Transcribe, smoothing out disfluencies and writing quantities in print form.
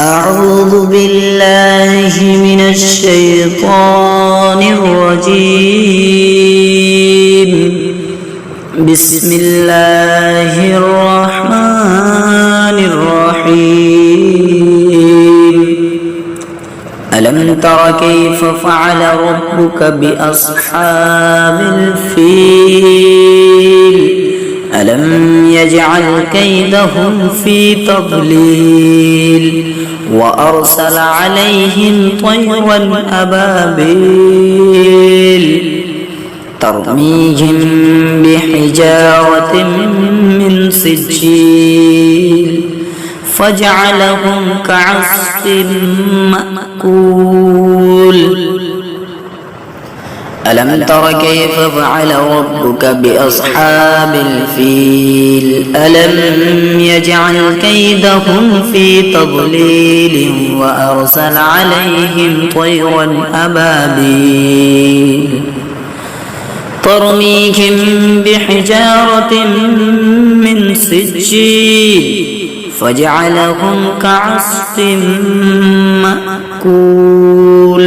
أعوذ بالله من الشيطان الرجيم. بسم الله الرحمن الرحيم. ألم تر كيف فعل ربك بأصحاب الفيل ألم يجعل كيدهم في تضليل وأرسل عليهم طيرا أبابيل ترميهم بحجارة من سجيل فجعلهم كعصف مأكول. ألم تر كيف فعل ربك بأصحاب الفيل ألم يجعل كيدهم في تضليل وأرسل عليهم طيرا أبابيل ترميهم بحجارة من سجيل فجعلهم كعصف مأكول.